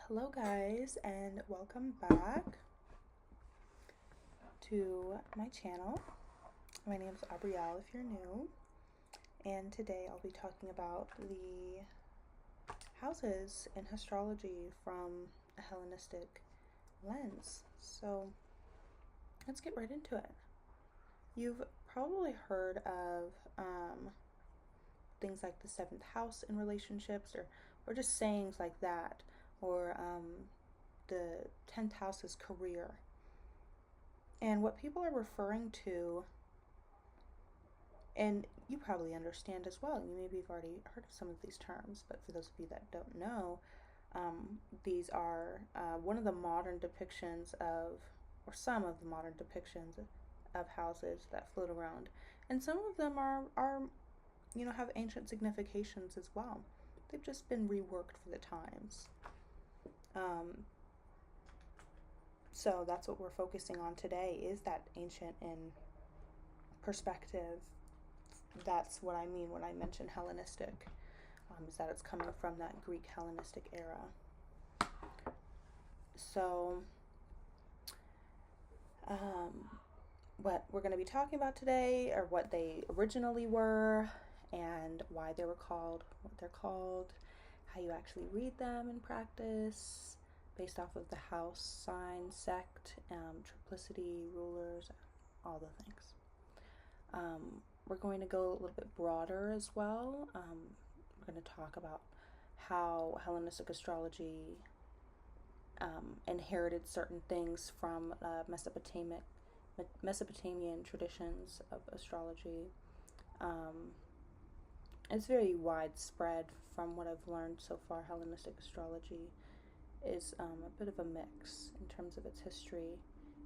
Hello guys, and welcome back to my channel. My name is Abrielle if you're new, and today I'll be talking about the houses in astrology from a Hellenistic lens. So let's get right into it. You've probably heard of things like the seventh house in relationships, or just sayings like that, or the 10th house is career. And what people are referring to, and you probably understand as well, you maybe have already heard of some of these terms, but for those of you that don't know, these are one of the modern depictions of, or some of the modern depictions of houses that float around. And some of them are have ancient significations as well. They've just been reworked for the times. So that's what we're focusing on today, is that ancient in perspective. That's what I mean when I mention Hellenistic, is that it's coming from that Greek Hellenistic era. So what we're going to be talking about today are what they originally were and why they were called what they're called, how you actually read them in practice based off of the house, sign, sect, triplicity, rulers, all the things. We're going to go a little bit broader as well. We're going to talk about how Hellenistic astrology inherited certain things from Mesopotamian traditions of astrology. It's very widespread from what I've learned so far. Hellenistic astrology is a bit of a mix in terms of its history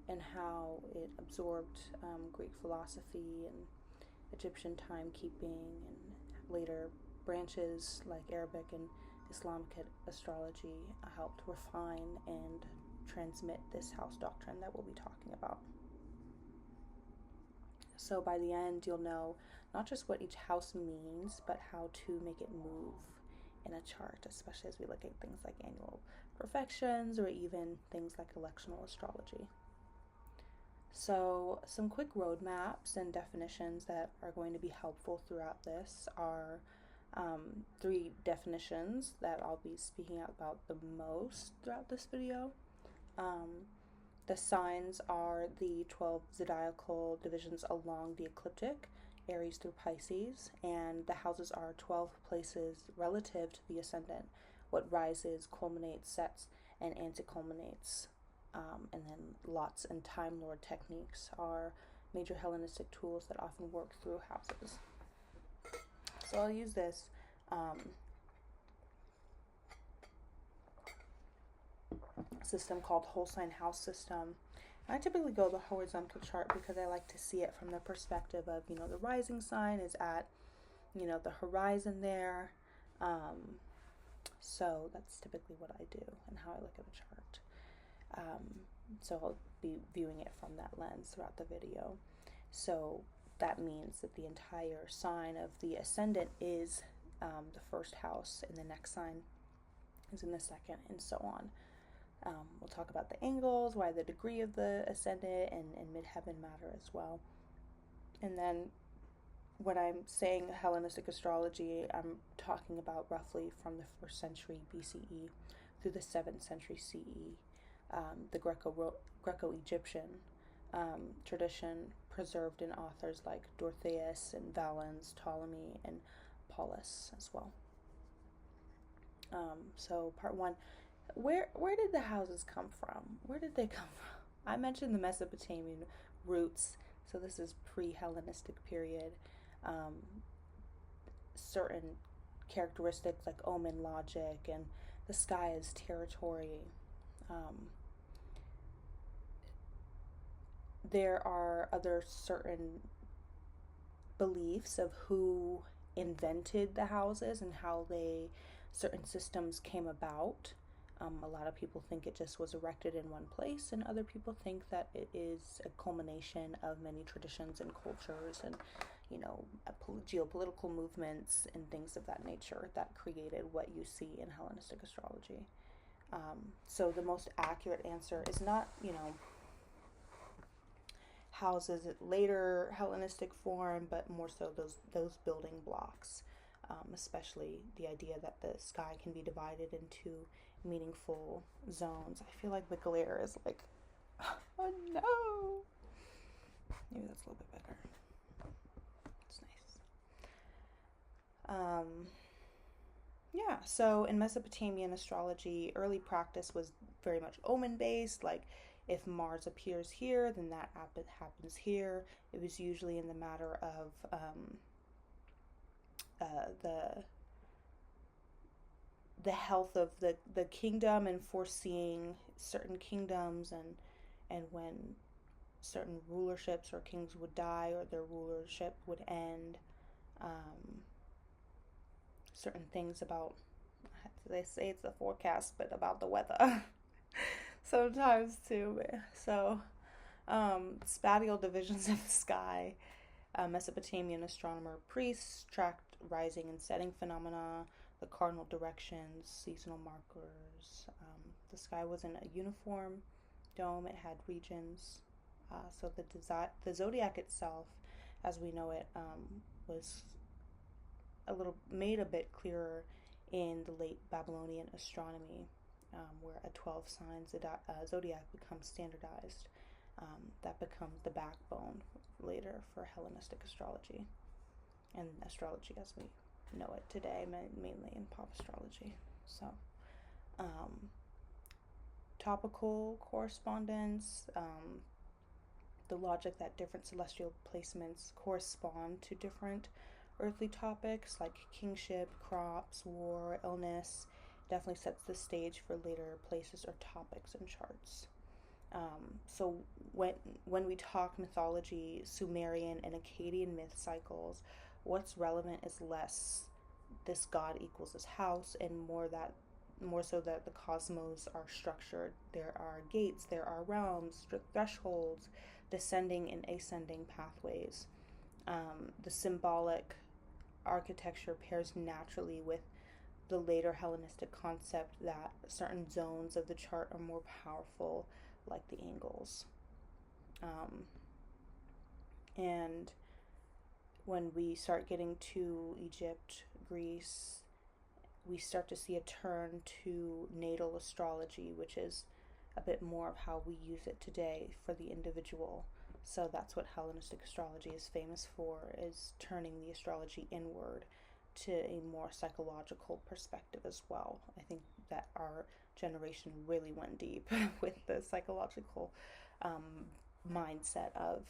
and how it absorbed Greek philosophy and Egyptian timekeeping, and later branches like Arabic and Islamic astrology helped refine and transmit this house doctrine that we'll be talking about. So by the end, you'll know not just what each house means, but how to make it move in a chart, especially as we look at things like annual perfections or even things like electional astrology. So some quick roadmaps and definitions that are going to be helpful throughout this are 3 definitions that I'll be speaking out about the most throughout this video. The signs are the 12 zodiacal divisions along the ecliptic, Aries through Pisces, and the houses are 12 places relative to the ascendant, what rises, culminates, sets, and anticulminates. And then lots and Time Lord techniques are major Hellenistic tools that often work through houses. So I'll use this system called whole sign house system. And I typically go the horizontal chart because I like to see it from the perspective of, the rising sign is at, the horizon there. So that's typically what I do and how I look at a chart. So I'll be viewing it from that lens throughout the video. So that means that the entire sign of the ascendant is the first house, and the next sign is in the second, and so on. We'll talk about the angles, why the degree of the ascendant and midheaven matter as well. And then when I'm saying Hellenistic astrology, I'm talking about roughly from the 1st century BCE through the 7th century CE. The Greco-Egyptian tradition preserved in authors like Dorotheus and Valens, Ptolemy, and Paulus as well. So part 1, where did the houses come from? Where did they come from? I mentioned the Mesopotamian roots, so this is pre-Hellenistic period. Certain characteristics like omen logic and the sky as territory. There are other certain beliefs of who invented the houses and how certain systems came about. A lot of people think it just was erected in one place, and other people think that it is a culmination of many traditions and cultures and, geopolitical movements and things of that nature that created what you see in Hellenistic astrology. So the most accurate answer is not, houses it later Hellenistic form, but more so those building blocks, especially the idea that the sky can be divided into meaningful zones. I feel like the glare is like, oh no. Maybe that's a little bit better. It's nice. Yeah, so in Mesopotamian astrology, early practice was very much omen based, like if Mars appears here, then that happens here. It was usually in the matter of the health of the kingdom and foreseeing certain kingdoms, and when certain rulerships or kings would die or their rulership would end. Certain things about, they say it's the forecast, but about the weather sometimes too. So, spatial divisions of the sky. Mesopotamian astronomer priests tracked rising and setting phenomena, the cardinal directions, seasonal markers. The sky wasn't a uniform dome, it had regions. So the zodiac itself, as we know it, was made a bit clearer in the late Babylonian astronomy, where a 12 sign zodiac becomes standardized. That becomes the backbone later for Hellenistic astrology and astrology as we know it today, mainly in pop astrology. So, topical correspondence, the logic that different celestial placements correspond to different earthly topics like kingship, crops, war, illness, definitely sets the stage for later places or topics in charts. So when we talk mythology, Sumerian and Akkadian myth cycles, what's relevant is less this god equals this house, and more so that the cosmos are structured. There are gates, there are realms, thresholds, descending and ascending pathways. The symbolic architecture pairs naturally with the later Hellenistic concept that certain zones of the chart are more powerful, like the angles. And when we start getting to Egypt, Greece, we start to see a turn to natal astrology, which is a bit more of how we use it today for the individual. So that's what Hellenistic astrology is famous for, is turning the astrology inward to a more psychological perspective as well. I think that our generation really went deep with the psychological mindset of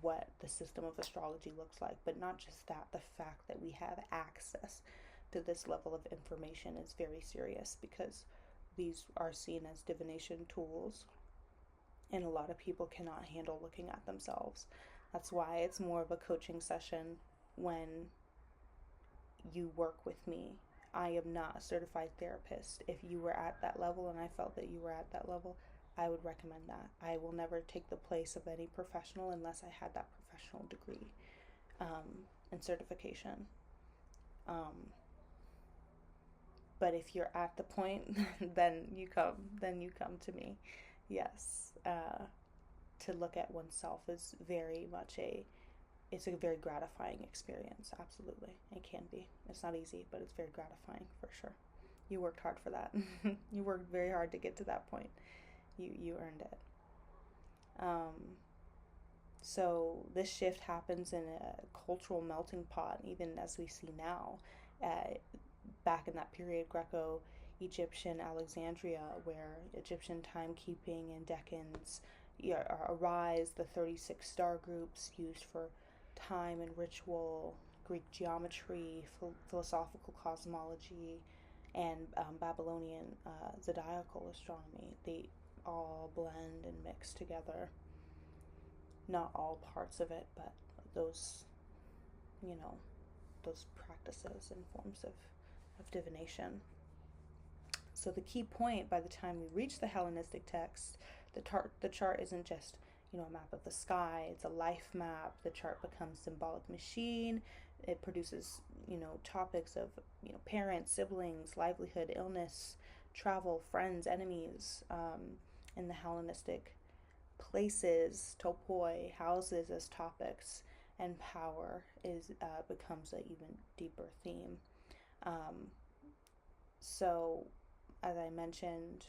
what the system of astrology looks like. But not just that, the fact that we have access to this level of information is very serious, because these are seen as divination tools, and a lot of people cannot handle looking at themselves. That's why it's more of a coaching session when you work with me. I am not a certified therapist. If you were at that level and I felt that you were at that level, I would recommend that. I will never take the place of any professional unless I had that professional degree and certification. But if you're at the point, then you come to me. Yes. To look at oneself is it's a very gratifying experience. Absolutely. It can be. It's not easy, but it's very gratifying for sure. You worked hard for that. You worked very hard to get to that point. You earned it. So this shift happens in a cultural melting pot, even as we see now. Back in that period, Greco-Egyptian Alexandria, where Egyptian timekeeping and decans arise, the 36 star groups used for time and ritual, Greek geometry, philosophical cosmology, and Babylonian zodiacal astronomy. They all blend and mix together. Not all parts of it, but those practices and forms of divination. So the key point, by the time we reach the Hellenistic text, the chart isn't just a map of the sky. It's a life map. The chart becomes symbolic machine. It produces topics of parents, siblings, livelihood, illness, travel, friends, enemies. In the Hellenistic places, topoi, houses as topics, and power becomes an even deeper theme. Um, so, as I mentioned,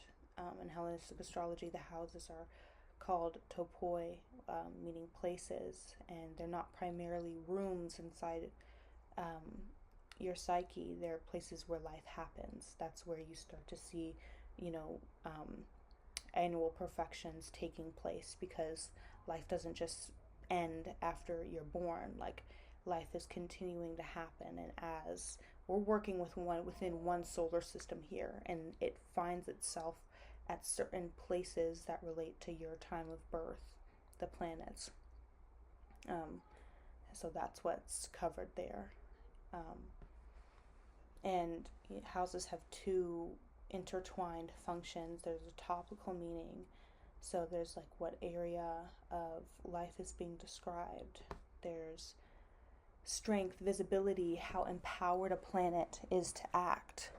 in Hellenistic astrology, the houses are called topoi, meaning places, and they're not primarily rooms inside your psyche. They're places where life happens. That's where you start to see, you know, annual perfections taking place, because life doesn't just end after you're born. Like, life is continuing to happen, and as we're working within one solar system here, and it finds itself at certain places that relate to your time of birth, the planets. So that's what's covered there. And houses have two intertwined functions. There's a topical meaning, so there's like what area of life is being described. There's strength, visibility, how empowered a planet is to act.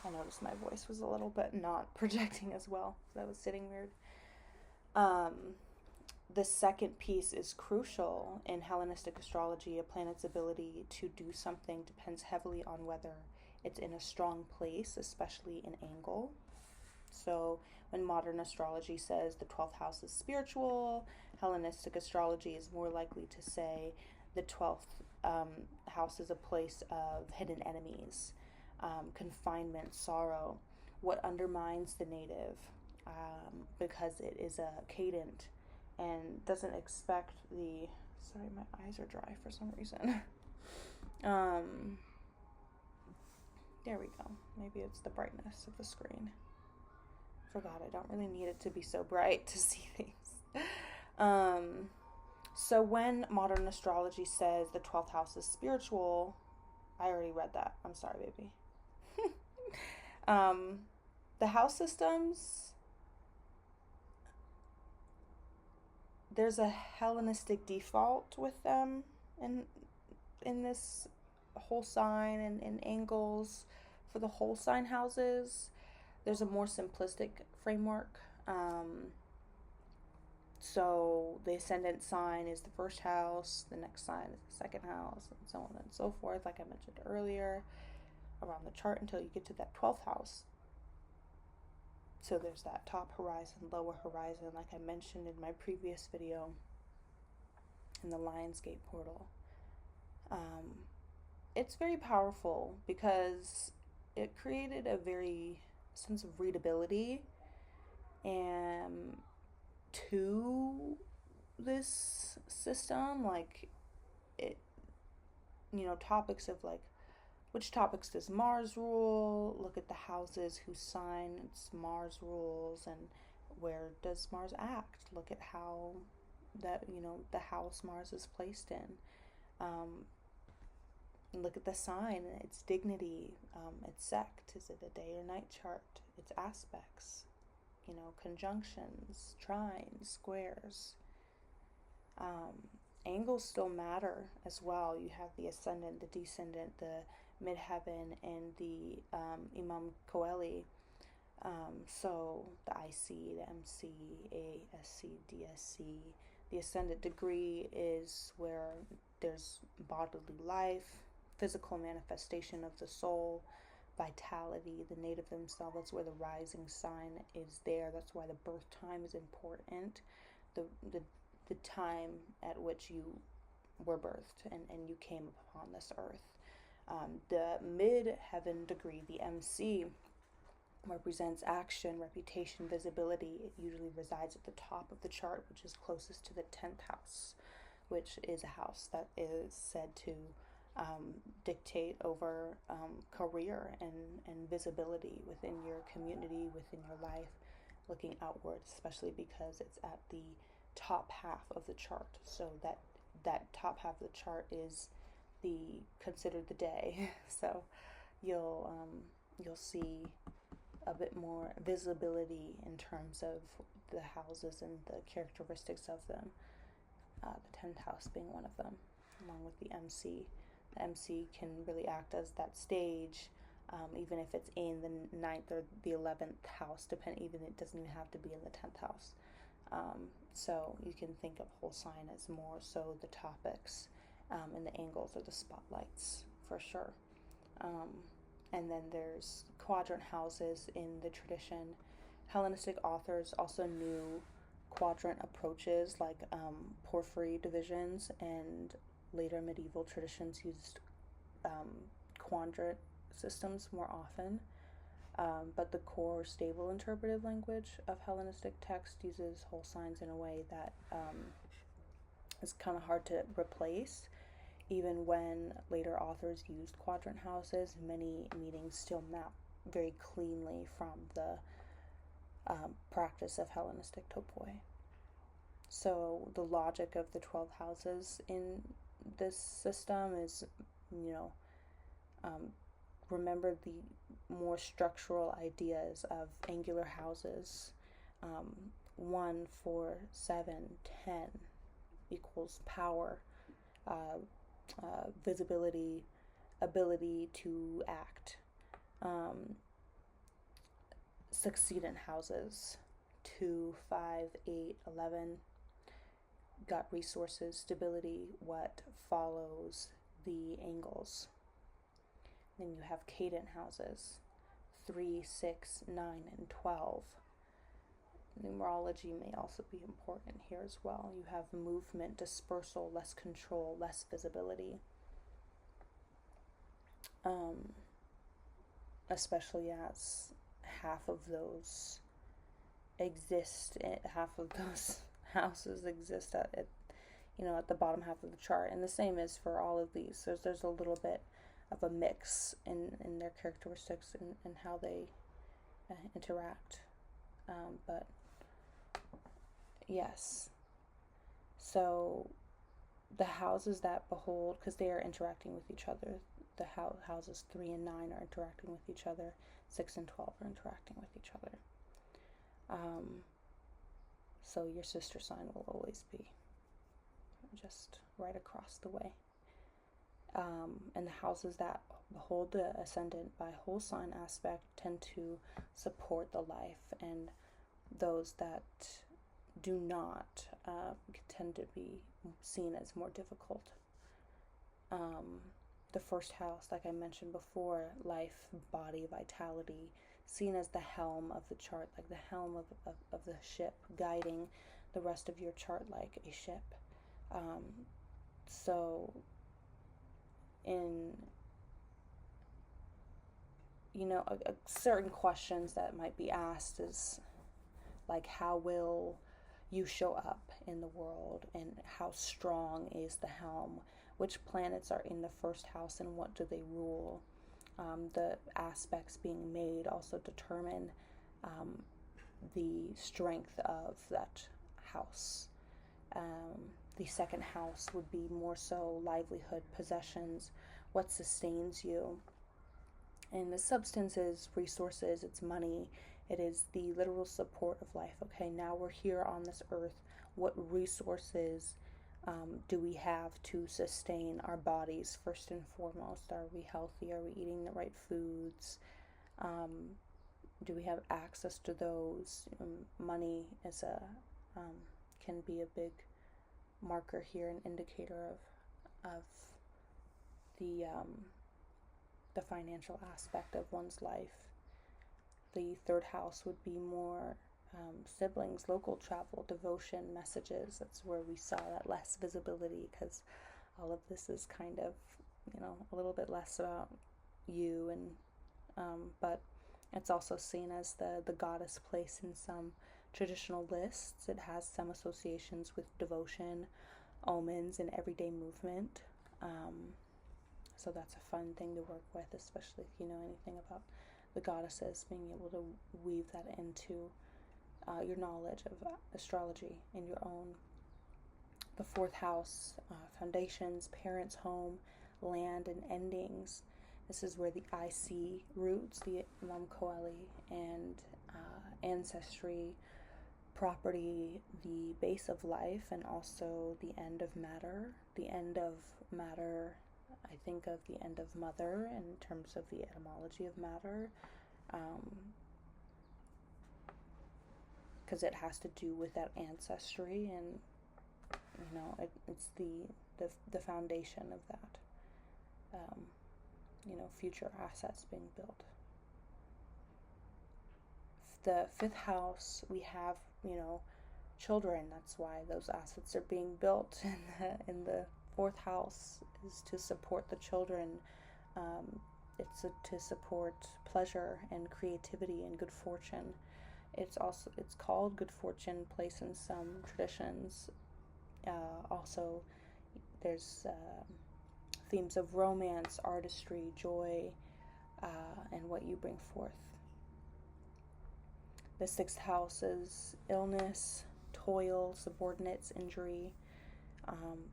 I noticed my voice was a little bit not projecting as well. That was sitting weird. The second piece is crucial in Hellenistic astrology. A planet's ability to do something depends heavily on whether it's in a strong place, especially in angle. So when modern astrology says the 12th house is spiritual, Hellenistic astrology is more likely to say the 12th house is a place of hidden enemies, confinement, sorrow, what undermines the native, because it is a cadent and doesn't expect the... Sorry, my eyes are dry for some reason. There we go. Maybe it's the brightness of the screen. Forgot I don't really need it to be so bright to see things. So when modern astrology says the 12th house is spiritual, I already read that. I'm sorry, baby. The house systems, there's a Hellenistic default with them in this whole sign and in angles for the whole sign houses. There's a more simplistic framework. So the ascendant sign is the first house, the next sign is the second house, and so on and so forth, like I mentioned earlier, around the chart until you get to that 12th house. So there's that top horizon, lower horizon, like I mentioned in my previous video, in the Lionsgate portal. It's very powerful because it created a very sense of readability and to this system. Like, it, topics of like, which topics does Mars rule? Look at the houses whose sign it's Mars rules, and where does Mars act? Look at how that, the house Mars is placed in. Look at the sign, its dignity, its sect. Is it a day or night chart? Its aspects, conjunctions, trines, squares. Angles still matter as well. You have the ascendant, the descendant, the midheaven, and the Imam Coeli. So the IC, the MC, ASC, DSC. The ascendant degree is where there's bodily life, physical manifestation of the soul, vitality, the native themselves. That's where the rising sign is there. That's why the birth time is important. The time at which you were birthed and you came upon this earth. The mid-heaven degree, the MC, represents action, reputation, visibility. It usually resides at the top of the chart, which is closest to the 10th house, which is a house that is said to dictate over career and visibility within your community, within your life, looking outward, especially because it's at the top half of the chart. So that top half of the chart is considered the day. So you'll see a bit more visibility in terms of the houses and the characteristics of them. The 10th house being one of them, along with the MC. The MC can really act as that stage, even if it's in the 9th or the 11th house, it doesn't even have to be in the 10th house. So you can think of whole sign as more so the topics, and the angles or the spotlights for sure. And then there's quadrant houses in the tradition. Hellenistic authors also knew quadrant approaches like porphyry divisions, and later medieval traditions used quadrant systems more often. But the core stable interpretive language of Hellenistic text uses whole signs in a way that is kind of hard to replace. Even when later authors used quadrant houses, many meanings still map very cleanly from the practice of Hellenistic topoi. So the logic of the 12 houses in this system is, remember the more structural ideas of angular houses. 1, 4, 7, 10 equals power, visibility, ability to act. Succeedant houses, 2, 5, 8, 11, got resources, stability, what follows the angles. Then you have cadent houses, 3, 6, 9, and 12. Numerology may also be important here as well. You have movement, dispersal, less control, less visibility. Especially as half of those houses exist at the bottom half of the chart. And the same is for all of these. There's a little bit of a mix in their characteristics and how they interact. But yes. So the houses that behold, because they are interacting with each other, the houses 3 and 9 are interacting with each other, 6 and 12 are interacting with each other. So your sister sign will always be just right across the way. And the houses that behold the ascendant by whole sign aspect tend to support the life, and those that do not tend to be seen as more difficult. The first house, like I mentioned before, life, body, vitality, seen as the helm of the chart, like the helm of the ship, guiding the rest of your chart like a ship. So in certain questions that might be asked is like, how will you show up in the world, and how strong is the helm, which planets are in the first house and what do they rule. The aspects being made also determine the strength of that house. The second house would be more so livelihood, possessions, what sustains you. And the substance is resources, it's money, it is the literal support of life. Okay, now we're here on this earth. What resources do we have to sustain our bodies first and foremost? Are we healthy? Are we eating the right foods? Do we have access to those? Money is can be a big marker here, an indicator of the financial aspect of one's life. The third house would be more siblings, local travel, devotion, messages. That's where we saw that less visibility, because all of this is kind of, a little bit less about you, and but it's also seen as the goddess place in some traditional lists. It has some associations with devotion, omens, and everyday movement. So that's a fun thing to work with, especially if you know anything about the goddesses, being able to weave that into your knowledge of astrology in your own. The fourth house, foundations, parents' home, land, and endings. This is where the IC roots, the Imam Koali, and ancestry, property, the base of life, and also the end of matter. The end of matter I think of the end of mother in terms of the etymology of matter, because it has to do with that ancestry, and it's the foundation of that. Future assets being built. The fifth house, we have children. That's why those assets are being built. In the fourth house is to support the children. It's to support pleasure and creativity and good fortune. It's called good fortune place in some traditions. Also, there's themes of romance, artistry, joy, and what you bring forth. The sixth house is illness, toil, subordinates, injury.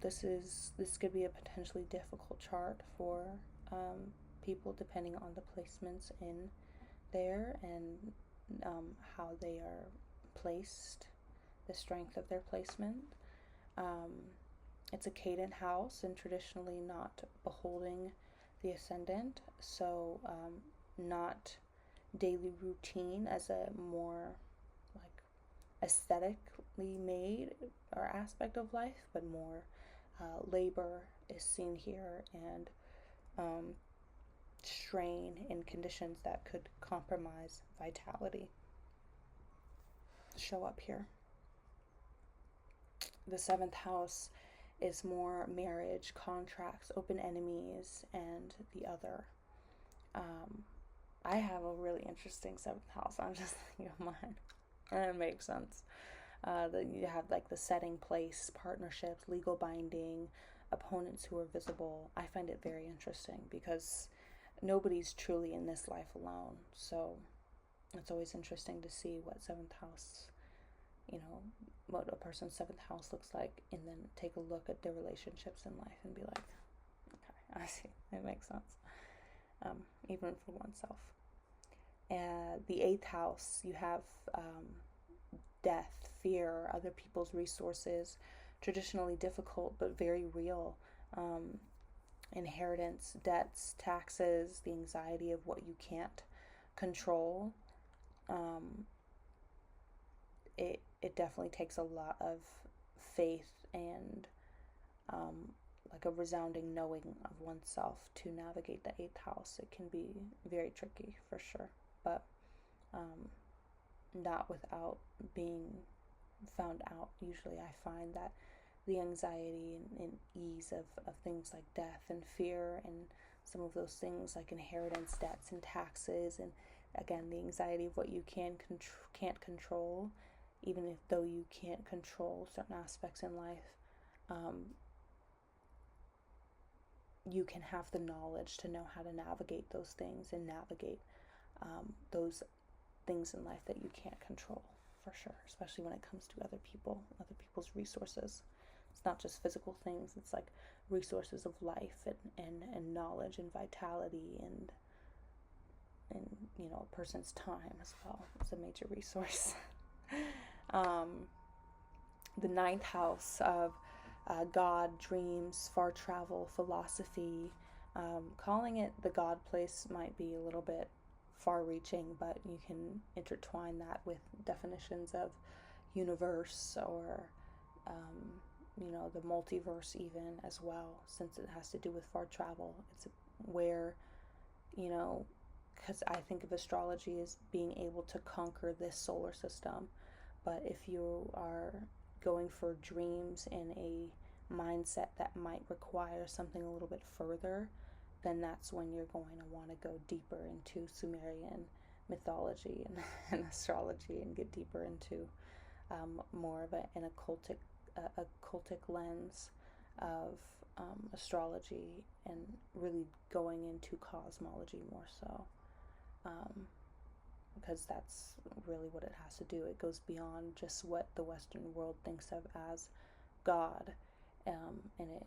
This could be a potentially difficult chart for people, depending on the placements in there and how they are placed, the strength of their placement. It's a cadent house and traditionally not beholding the ascendant, so not daily routine as a more like aesthetically made or aspect of life, but more labor is seen here, and strain in conditions that could compromise vitality show up here. The seventh house is more marriage, contracts, open enemies, and the other. I have a really interesting seventh house. I'm just thinking of mine. And it makes sense. That you have like the setting place, partnerships, legal binding, opponents who are visible. I find it very interesting because nobody's truly in this life alone. So it's always interesting to see what seventh house, what a person's seventh house looks like, and then take a look at their relationships in life and be like, okay, I see, it makes sense, even for oneself. And the eighth house, you have death, fear, other people's resources, traditionally difficult but very real, inheritance, debts, taxes, the anxiety of what you can't control. It definitely takes a lot of faith and like a resounding knowing of oneself to navigate the eighth house. It can be very tricky for sure, but not without being found out. Usually I find that the anxiety and ease of things like death and fear and some of those things like inheritance, debts, and taxes, and again the anxiety of what you can't control, even if though you can't control certain aspects in life, you can have the knowledge to know how to navigate those things and navigate those things in life that you can't control, for sure, especially when it comes to other people's resources. It's not just physical things, it's like resources of life and knowledge and vitality and a person's time as well. It's a major resource. The ninth house of God, dreams, far travel, philosophy. Calling it the God place might be a little bit far-reaching, but you can intertwine that with definitions of universe or the multiverse even as well, since it has to do with far travel. It's where, because I think of astrology as being able to conquer this solar system, but if you are going for dreams in a mindset that might require something a little bit further, then that's when you're going to want to go deeper into Sumerian mythology and astrology and get deeper into more of an occultic lens of astrology and really going into cosmology more so, because that's really what it has to do. It goes beyond just what the Western world thinks of as God, and it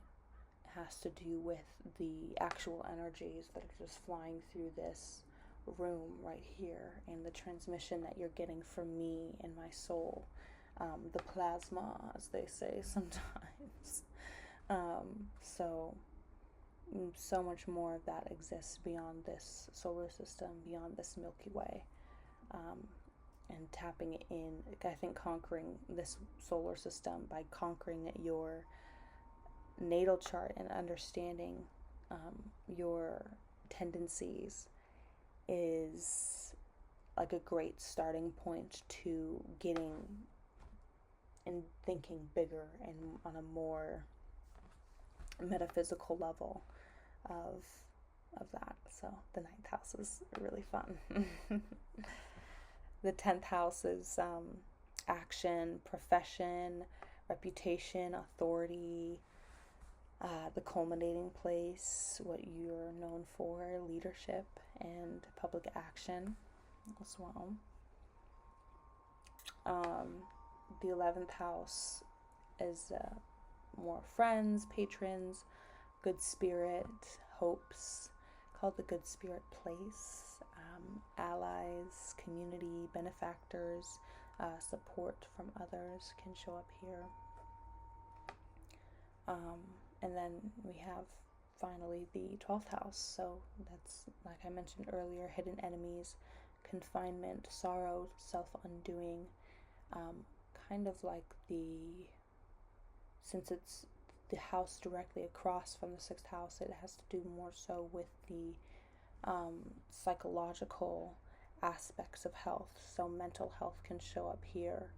has to do with the actual energies that are just flying through this room right here, and the transmission that you're getting from me and my soul, the plasma, as they say sometimes. So so much more of that exists beyond this solar system, beyond this Milky Way. And tapping in, I think conquering this solar system by conquering your natal chart and understanding your tendencies is like a great starting point to getting and thinking bigger and on a more metaphysical level of that. So the 9th house is really fun. The 10th house is action, profession, reputation, authority, the culminating place, what you're known for, leadership, and public action as well. The 11th house is more friends, patrons, good spirit, hopes, called the good spirit place, allies, community, benefactors, support from others can show up here. And then we have finally the 12th house. So that's, like I mentioned earlier, hidden enemies, confinement, sorrow, self-undoing, kind of like since it's the house directly across from the 6th house, it has to do more so with the psychological aspects of health. So mental health can show up here.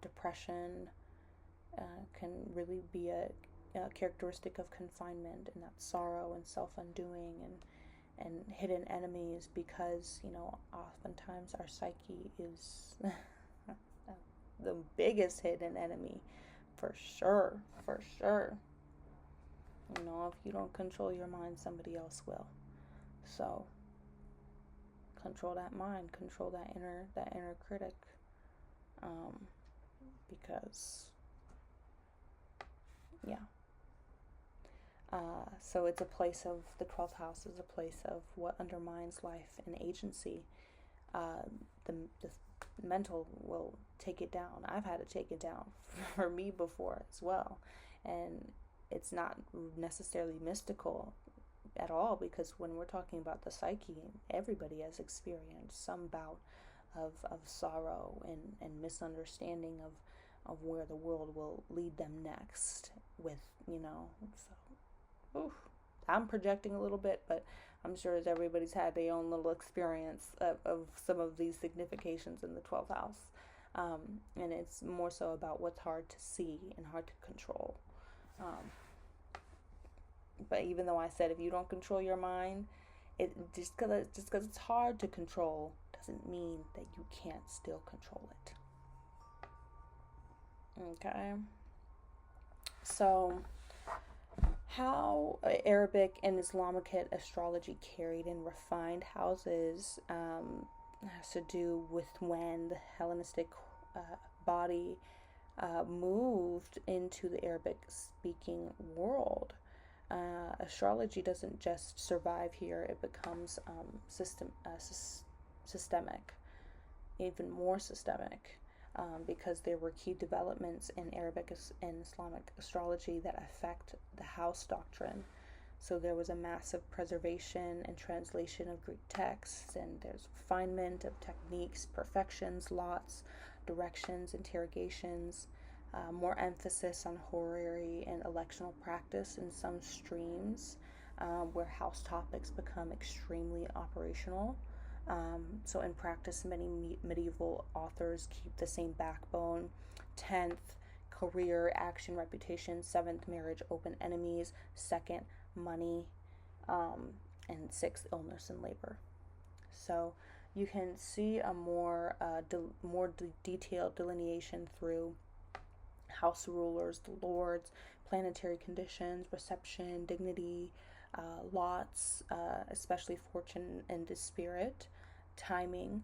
Depression can really be a characteristic of confinement, and that sorrow and self-undoing and hidden enemies, because oftentimes our psyche is the biggest hidden enemy, for sure. If you don't control your mind, somebody else will. So control that mind, control that inner critic, because so it's a place of, the 12th house is a place of what undermines life and agency. The mental will take it down. I've had to take it down for me before as well. And it's not necessarily mystical at all, because when we're talking about the psyche, everybody has experienced some bout of sorrow and misunderstanding of where the world will lead them next with, so, oof. I'm projecting a little bit, but I'm sure everybody's had their own little experience of some of these significations in the 12th house. And it's more so about what's hard to see and hard to control. But even though I said if you don't control your mind, it just because it's hard to control doesn't mean that you can't still control it. Okay. So how Arabic and Islamic astrology carried in refined houses has to do with when the Hellenistic body moved into the Arabic-speaking world. Astrology doesn't just survive here; it becomes systemic, even more systemic. Because there were key developments in Arabic and Islamic astrology that affect the house doctrine. So there was a massive preservation and translation of Greek texts, and there's refinement of techniques, perfections, lots, directions, interrogations, more emphasis on horary and electional practice in some streams, where house topics become extremely operational. So in practice, many medieval authors keep the same backbone: 10th, career, action, reputation; 7th, marriage, open enemies; 2nd, money; and 6th, illness and labor. So you can see a more detailed delineation through house rulers, the lords, planetary conditions, reception, dignity, lots, especially fortune and the spirit, timing,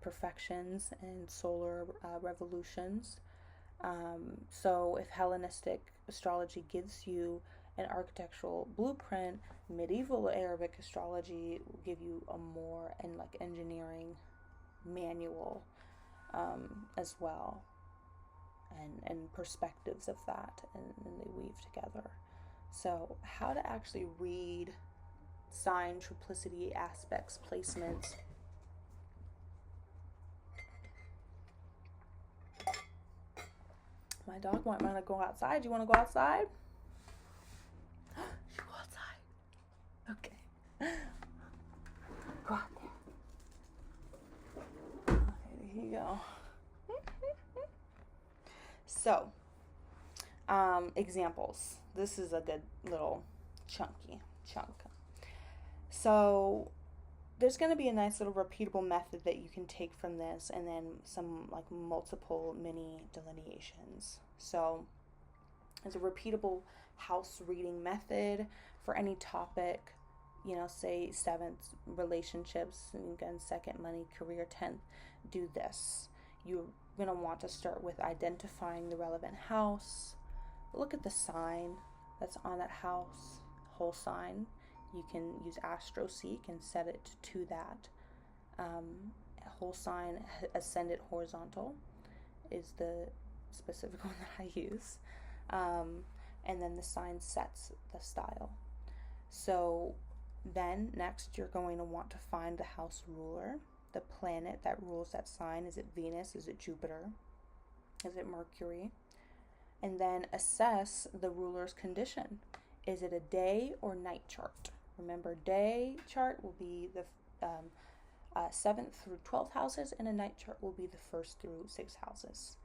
perfections, and solar revolutions. So if Hellenistic astrology gives you an architectural blueprint, medieval Arabic astrology will give you a more engineering manual as well, and perspectives of that, and they weave together. So how to actually read sign triplicity aspects placements. My dog might want to go outside. You want to go outside? You go outside. Okay. Go out there. Okay, here you go. So, examples. This is a good little chunk. So, there's going to be a nice little repeatable method that you can take from this, and then some like multiple mini delineations. So, there's a repeatable house reading method for any topic, say 7th, relationships, and again 2nd, money, career, 10th. Do this. You're going to want to start with identifying the relevant house. Look at the sign that's on that house, whole sign. You can use Astrology and set it to that. Whole sign, ascendant, horizontal is the specific one that I use. And then the sign sets the style. So then next you're going to want to find the house ruler, the planet that rules that sign. Is it Venus? Is it Jupiter? Is it Mercury? And then assess the ruler's condition. Is it a day or night chart? Remember, day chart will be the 7th through 12th houses, and a night chart will be the 1st through 6th houses.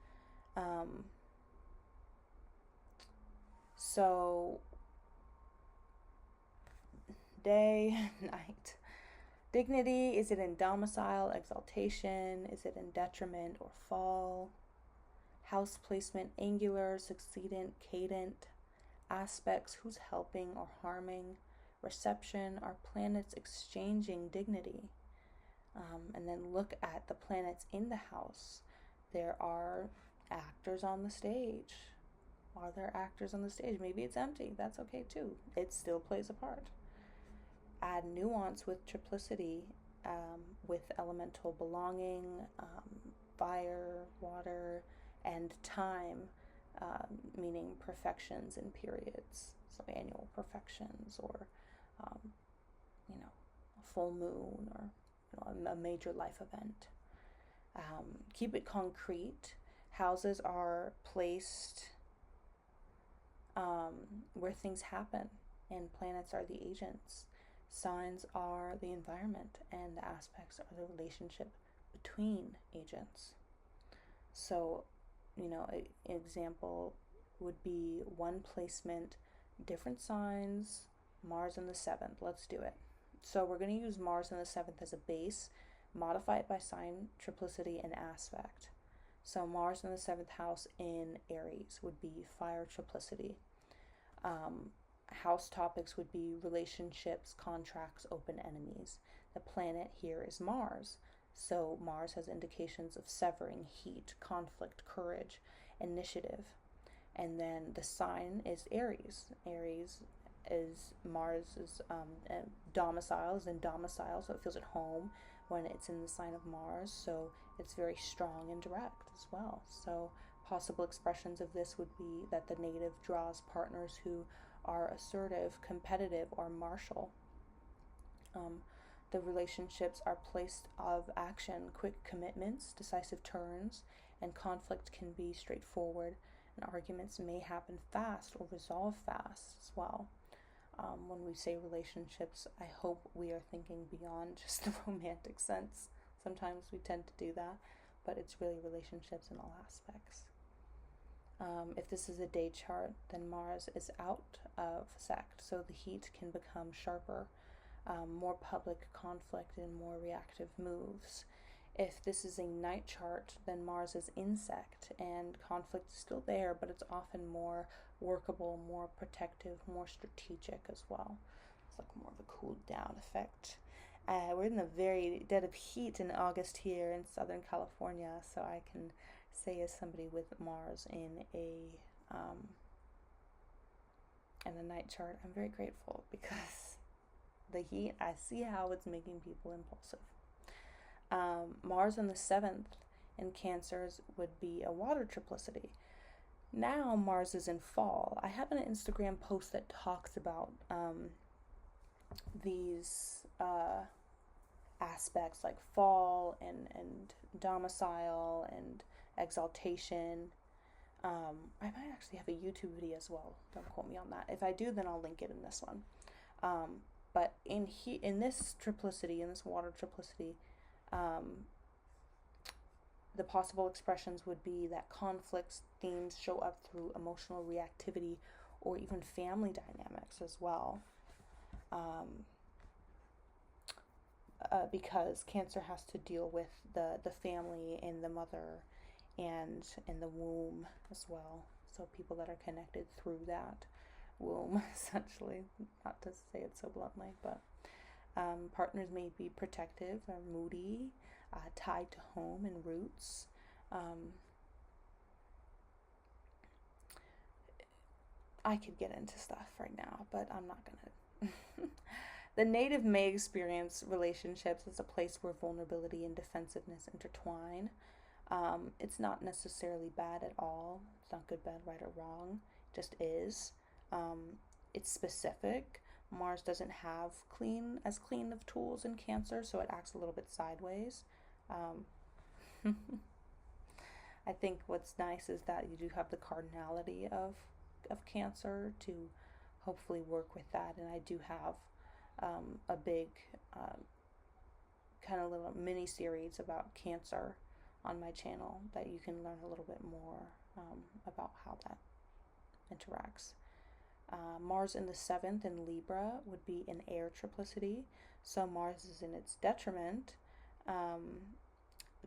So, day, night. Dignity, is it in domicile, exaltation? Is it in detriment or fall? House placement, angular, succedent, cadent. Aspects, who's helping or harming? Reception, are planets exchanging dignity? And then look at the planets in the house. There are actors on the stage. Are there actors on the stage? Maybe it's empty. That's okay too. It still plays a part. Add nuance with triplicity, with elemental belonging, fire, water, and time, meaning perfections and periods. So annual perfections, or a full moon, or a major life event. Keep it concrete. Houses are placed where things happen, and planets are the agents. Signs are the environment, and the aspects are the relationship between agents. So, an example would be one placement, different signs, Mars in the 7th. Let's do it. So we're going to use Mars in the 7th as a base, modify it by sign, triplicity, and aspect. So Mars in the 7th house in Aries would be fire, triplicity. House topics would be relationships, contracts, open enemies. The planet here is Mars. So Mars has indications of severing, heat, conflict, courage, initiative. And then the sign is Aries. Aries is Mars' domicile, is in domicile, so it feels at home when it's in the sign of Mars. So it's very strong and direct as well. So possible expressions of this would be that the native draws partners who are assertive, competitive, or martial. The relationships are placed of action, quick commitments, decisive turns, and conflict can be straightforward, and arguments may happen fast or resolve fast as well. When we say relationships, I hope we are thinking beyond just the romantic sense. Sometimes we tend to do that, but it's really relationships in all aspects. If this is a day chart, then Mars is out of sect, so the heat can become sharper, more public conflict, and more reactive moves. If this is a night chart, then Mars is in sect, and conflict is still there, but it's often more workable, more protective, more strategic as well. It's like more of a cooled down effect. We're in the very dead of heat in August here in Southern California, so I can say as somebody with Mars in a night chart, I'm very grateful, because the heat, I see how it's making people impulsive. Mars in the 7th in Cancers would be a water triplicity. Now Mars is in fall. I have an Instagram post that talks about these aspects like fall and domicile and exaltation. I might actually have a YouTube video as well. Don't quote me on that. If I do, then I'll link it in this one. But in this triplicity, in this water triplicity, the possible expressions would be that conflicts themes show up through emotional reactivity or even family dynamics as well. Because Cancer has to deal with the family and the mother and in the womb as well. So people that are connected through that womb, essentially, not to say it so bluntly, but partners may be protective or moody, tied to home and roots. I could get into stuff right now, but I'm not gonna. The native may experience relationships as a place where vulnerability and defensiveness intertwine. It's not necessarily bad at all. It's not good, bad, right, or wrong. It just is. It's specific. Mars doesn't have as clean of tools in Cancer, so it acts a little bit sideways. I think what's nice is that you do have the cardinality of Cancer to hopefully work with that, and I do have a big kind of little mini series about Cancer on my channel that you can learn a little bit more about how that interacts. Mars in the 7th in Libra would be an air triplicity, so Mars is in its detriment.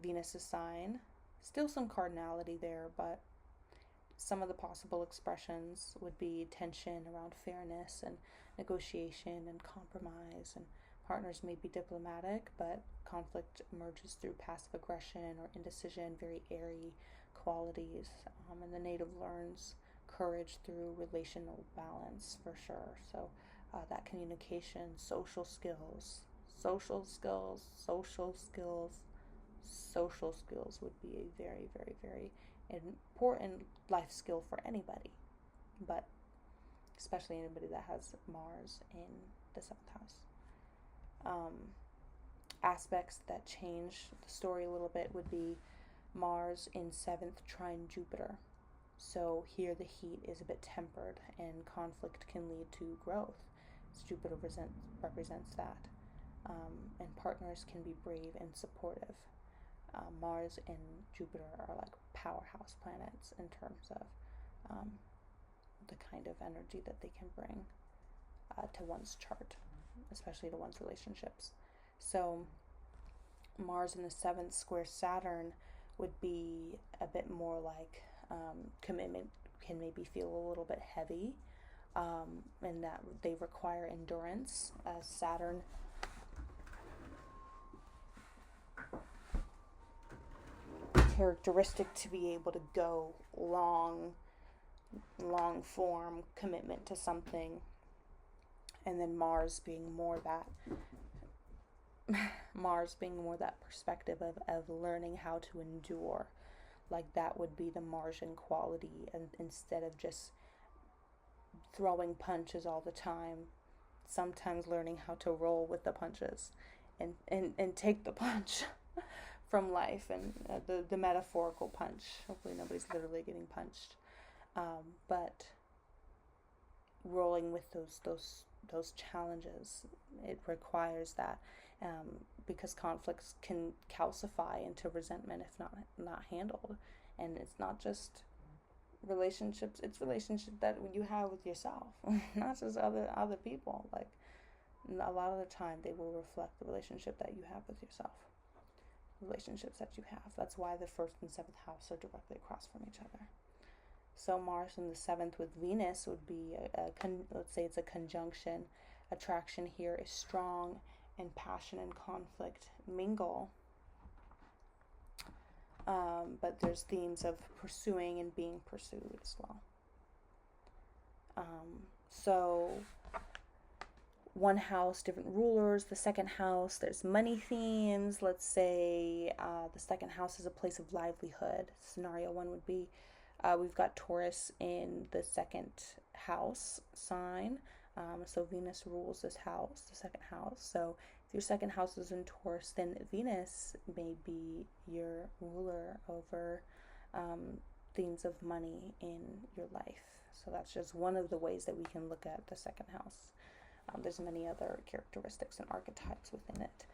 Venus's sign, still some cardinality there, but some of the possible expressions would be tension around fairness and negotiation and compromise, and partners may be diplomatic, but conflict emerges through passive aggression or indecision, very airy qualities, and the native learns courage through relational balance for sure. So that communication, social skills would be a very, very, very important life skill for anybody, but especially anybody that has Mars in the 7th house. Aspects that change the story a little bit would be Mars in 7th trine Jupiter. So here the heat is a bit tempered and conflict can lead to growth, as Jupiter represents that. And partners can be brave and supportive. Mars and Jupiter are like powerhouse planets in terms of the kind of energy that they can bring to one's chart, especially to one's relationships. So Mars in the 7th square Saturn would be a bit more like commitment can maybe feel a little bit heavy, and that they require endurance, as Saturn characteristic to be able to go long form commitment to something, and then Mars being more that perspective of learning how to endure. Like that would be the Martian quality, and instead of just throwing punches all the time, sometimes learning how to roll with the punches and take the punch from life, and the metaphorical punch. Hopefully nobody's literally getting punched, but rolling with those challenges, it requires that, because conflicts can calcify into resentment if not handled. And it's not just relationships, it's relationships that you have with yourself, not just other people. Like a lot of the time they will reflect the relationship that you have with yourself, relationships that you have. That's why the 1st and 7th house are directly across from each other. So Mars in the 7th with Venus would be let's say it's a conjunction. Attraction here is strong, and passion and conflict mingle. But there's themes of pursuing and being pursued as well. So one house, different rulers. The 2nd house, there's money themes. Let's say the 2nd house is a place of livelihood. Scenario 1 would be We've got Taurus in the second house sign. So Venus rules this house, the second house. So if your second house is in Taurus, then Venus may be your ruler over themes of money in your life. So that's just one of the ways that we can look at the second house. There's many other characteristics and archetypes within it.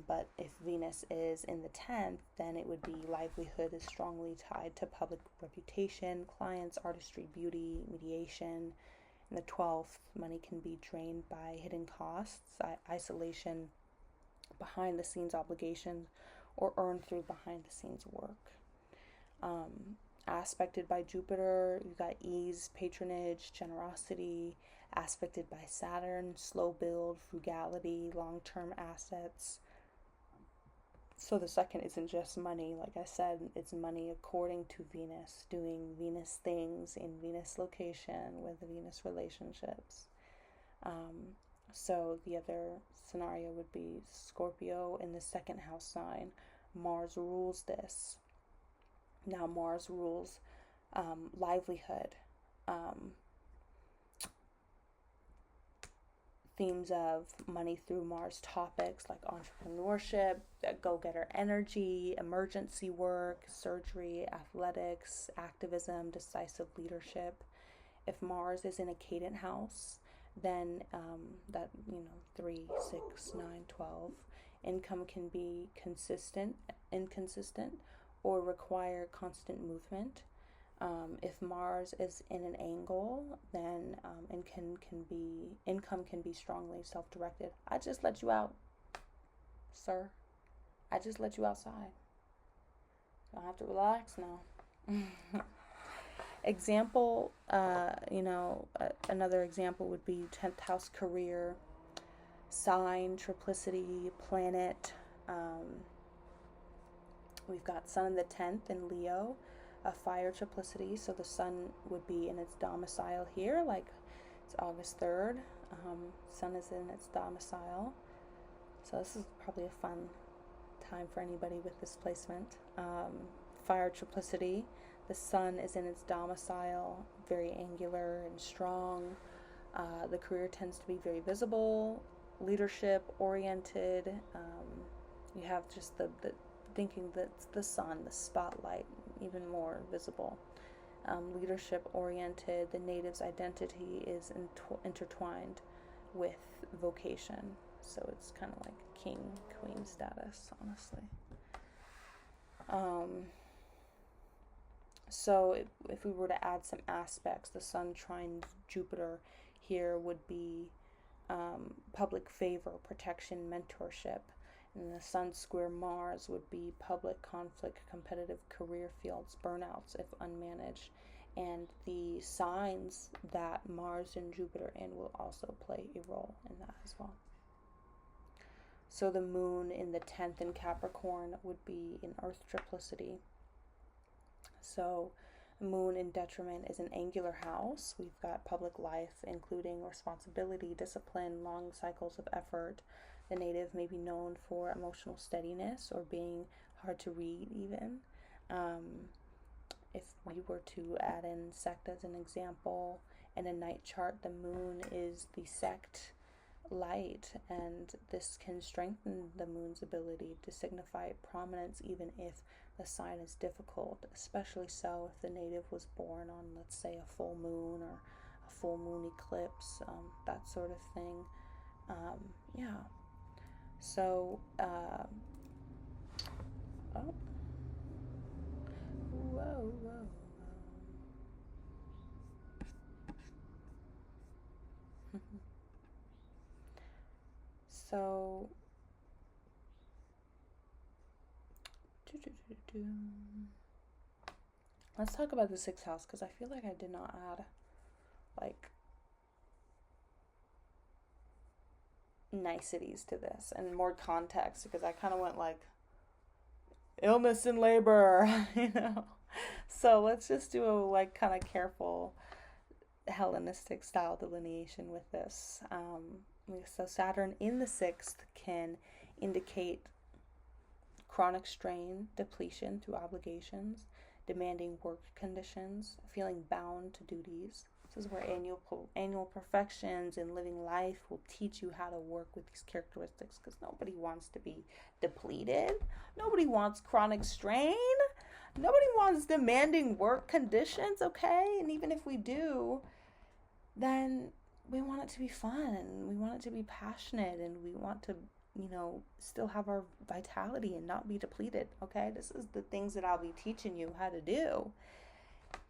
But if Venus is in the 10th, then it would be livelihood is strongly tied to public reputation, clients, artistry, beauty, mediation. In the 12th, money can be drained by hidden costs, isolation, behind the scenes obligations, or earned through behind the scenes work. Aspected by Jupiter, you've got ease, patronage, generosity. Aspected by Saturn, slow build, frugality, long-term assets. So the second isn't just money. Like I said, it's money according to Venus, doing Venus things in Venus location with Venus relationships. So the other scenario would be Scorpio in the second house sign. Mars rules this. Now Mars rules livelihood. Themes of money through Mars topics like entrepreneurship, go-getter energy, emergency work, surgery, athletics, activism, decisive leadership. If Mars is in a cadent house, then that 3, 6, 9, 12, income can be inconsistent, or require constant movement. If Mars is in an angle, then income can be strongly self-directed. I just let you out, sir. I just let you outside. You don't have to relax now. Example, another example would be 10th house career, sign, triplicity, planet. We've got Sun in the 10th in Leo, a fire triplicity. So the Sun would be in its domicile here, like it's August 3rd. Sun is in its domicile. So this is probably a fun time for anybody with this placement. Fire triplicity. The Sun is in its domicile, very angular and strong. The career tends to be very visible, leadership oriented. You have just the thinking that the sun, the spotlight, even more visible. Leadership oriented. The native's identity is intertwined with vocation. So it's kind of like king, queen status, honestly. So if we were to add some aspects, the Sun trine Jupiter here would be public favor, protection, mentorship. And the Sun square Mars would be public conflict, competitive career fields, burnouts if unmanaged. And the signs that Mars and Jupiter in will also play a role in that as well. So the Moon in the 10th in Capricorn would be in Earth triplicity. So Moon in detriment is an angular house. We've got public life, including responsibility, discipline, long cycles of effort. The native may be known for emotional steadiness or being hard to read even. If we were to add in sect as an example, in a night chart, the moon is the sect light, and this can strengthen the moon's ability to signify prominence even if the sign is difficult, especially so if the native was born on, let's say, a full moon or a full moon eclipse, that sort of thing. So, whoa. So, let's talk about the 6th house, because I feel like I did not add, niceties to this and more context, because I kind of went illness and labor, So let's just do a kind of careful Hellenistic style delineation with this. So Saturn in the 6th can indicate chronic strain, depletion through obligations, demanding work conditions, feeling bound to duties. This is where annual perfections and living life will teach you how to work with these characteristics, because nobody wants to be depleted. Nobody wants chronic strain. Nobody wants demanding work conditions, okay? And even if we do, then we want it to be fun, and we want it to be passionate, and we want to, still have our vitality and not be depleted, okay? This is the things that I'll be teaching you how to do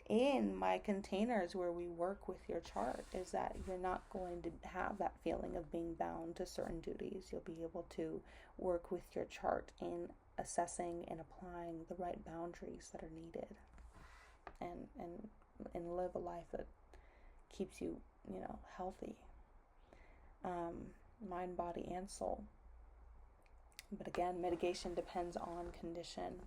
in my containers where we work with your chart, is that you're not going to have that feeling of being bound to certain duties. You'll be able to work with your chart in assessing and applying the right boundaries that are needed, and live a life that keeps you, healthy, mind, body, and soul. But again, mitigation depends on condition.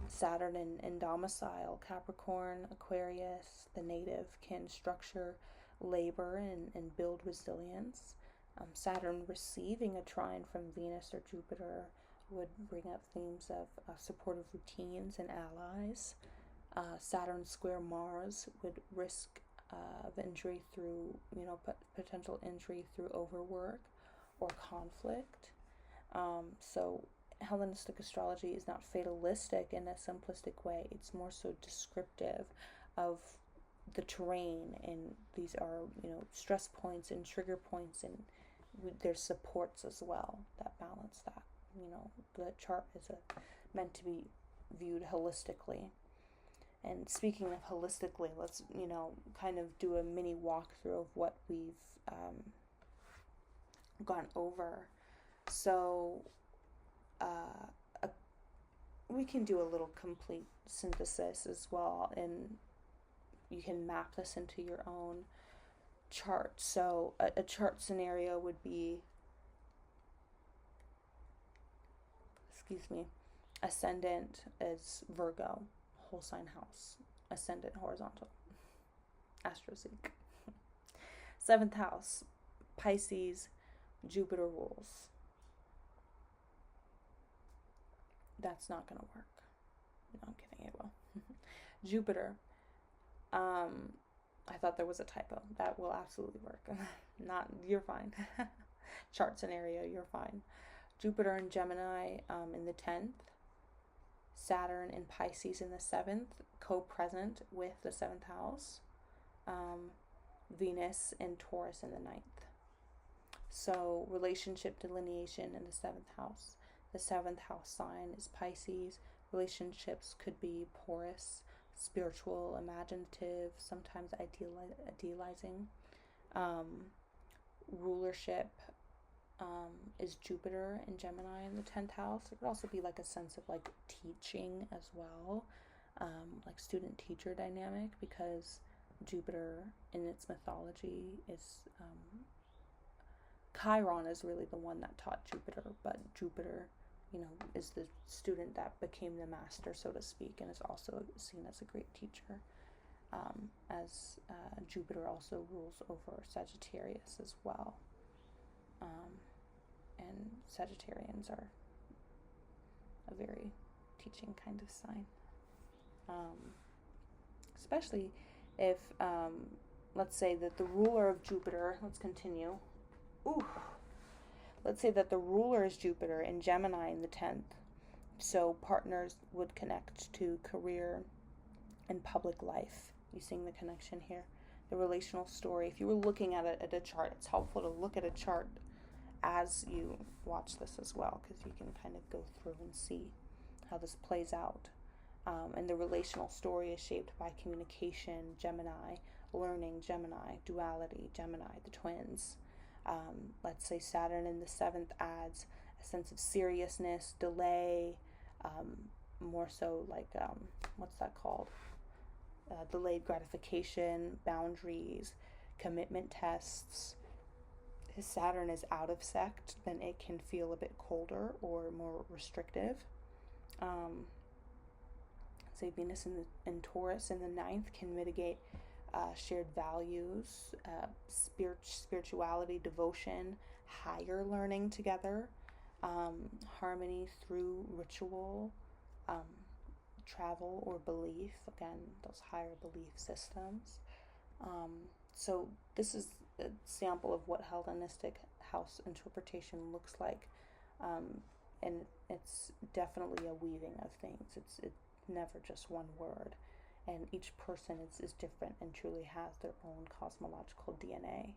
Saturn in domicile, Capricorn, Aquarius, the native can structure labor and build resilience. Saturn receiving a trine from Venus or Jupiter would bring up themes of supportive routines and allies. Saturn square Mars would risk of injury through, potential injury through overwork or conflict. So Hellenistic astrology is not fatalistic in a simplistic way. It's more so descriptive of the terrain, and these are, stress points and trigger points, and there's supports as well that balance that. The chart is meant to be viewed holistically. And speaking of holistically, let's, kind of do a mini walkthrough of what we've gone over. So we can do a little complete synthesis as well, and you can map this into your own chart. So a chart scenario would be, ascendant is Virgo, whole sign house, ascendant horizontal, Astroseek. 7th house, Pisces, Jupiter rules. That's not going to work. No, I'm kidding, it will. Jupiter. I thought there was a typo. That will absolutely work. You're fine. Chart scenario, you're fine. Jupiter in Gemini in the 10th. Saturn in Pisces in the 7th, co-present with the 7th house. Venus in Taurus in the 9th. So relationship delineation in the 7th house. The 7th house sign is Pisces. Relationships could be porous, spiritual, imaginative, sometimes idealizing. Rulership is Jupiter in Gemini in the 10th house. It could also be like a sense of like teaching as well, like student-teacher dynamic, because Jupiter in its mythology is Chiron is really the one that taught Jupiter, but Jupiter, is the student that became the master, so to speak, and is also seen as a great teacher, as Jupiter also rules over Sagittarius as well. And Sagittarians are a very teaching kind of sign. Especially if, let's say that the ruler of Jupiter, let's continue. Let's say that the ruler is Jupiter in Gemini in the 10th. So partners would connect to career and public life. You seeing the connection here? The relational story. If you were looking at a chart, it's helpful to look at a chart as you watch this as well, because you can kind of go through and see how this plays out. And the relational story is shaped by communication, Gemini, learning, Gemini, duality, Gemini, the twins. Let's say Saturn in the 7th adds a sense of seriousness, delay, more so like, what's that called? Delayed gratification, boundaries, commitment tests. His Saturn is out of sect, then it can feel a bit colder or more restrictive. Say Venus in Taurus in the 9th can mitigate shared values, spirituality, devotion, higher learning together, harmony through ritual, travel or belief, again, those higher belief systems. So this is a sample of what Hellenistic house interpretation looks like, and it's definitely a weaving of things. It's never just one word, and each person is different and truly has their own cosmological DNA.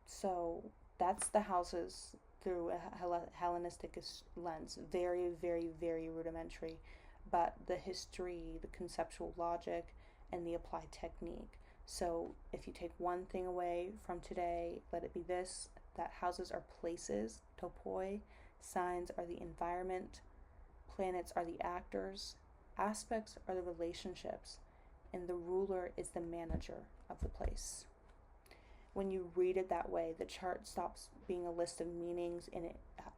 So that's the houses through a Hellenistic lens. Very, very, very rudimentary, but the history, the conceptual logic, and the applied technique. So if you take one thing away from today, let it be this: that houses are places, topoi, signs are the environment, planets are the actors, aspects are the relationships, and the ruler is the manager of the place. When you read it that way, the chart stops being a list of meanings and it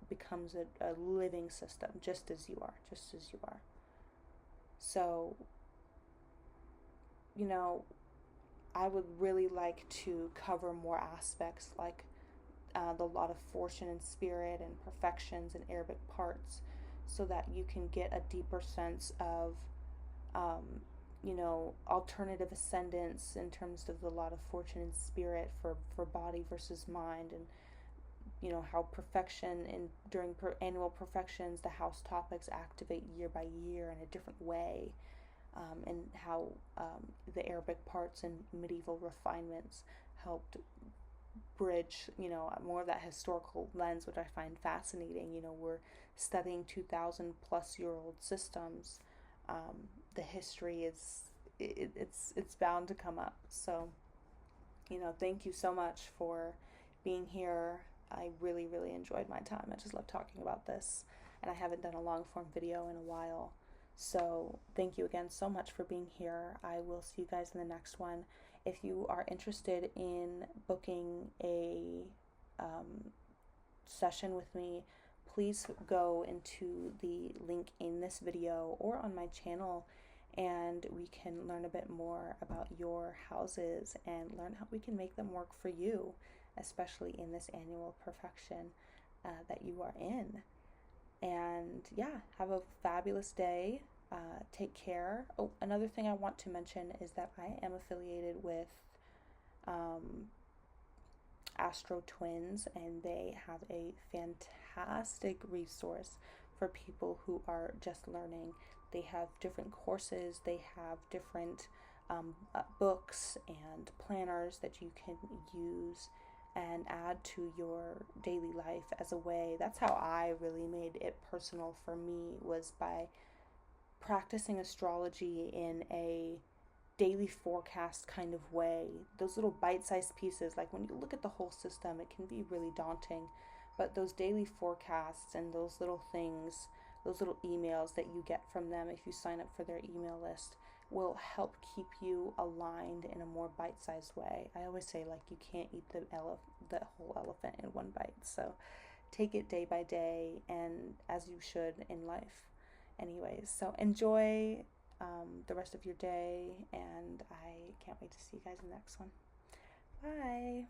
becomes a living system, just as you are, just as you are. So, you know, I would really like to cover more aspects like the lot of fortune and spirit and perfections and Arabic parts, so that you can get a deeper sense of alternative ascendants in terms of the lot of fortune and spirit for body versus mind, and how perfection and during annual perfections the house topics activate year by year in a different way, and how the Arabic parts and medieval refinements helped bridge more of that historical lens, which I find fascinating. We're studying 2,000 plus year old systems. The history it's bound to come up. So thank you so much for being here. I really, really enjoyed my time. I just love talking about this, and I haven't done a long form video in a while. So thank you again so much for being here. I will see you guys in the next one. If you are interested in booking a session with me, please go into the link in this video or on my channel, and we can learn a bit more about your houses and learn how we can make them work for you, especially in this annual perfection that you are in. And yeah, have a fabulous day. Take care. Oh, another thing I want to mention is that I am affiliated with Astro Twins, and they have a fantastic resource for people who are just learning. They have different courses, they have different books and planners that you can use and add to your daily life as a way. That's how I really made it personal for me, was by practicing astrology in a daily forecast kind of way. Those little bite-sized pieces, like when you look at the whole system, it can be really daunting, but those daily forecasts and those little things, those little emails that you get from them if you sign up for their email list, will help keep you aligned in a more bite-sized way. I always say, like, you can't eat the whole elephant in one bite. So take it day by day, and as you should in life. Anyways, so enjoy the rest of your day, and I can't wait to see you guys in the next one. Bye.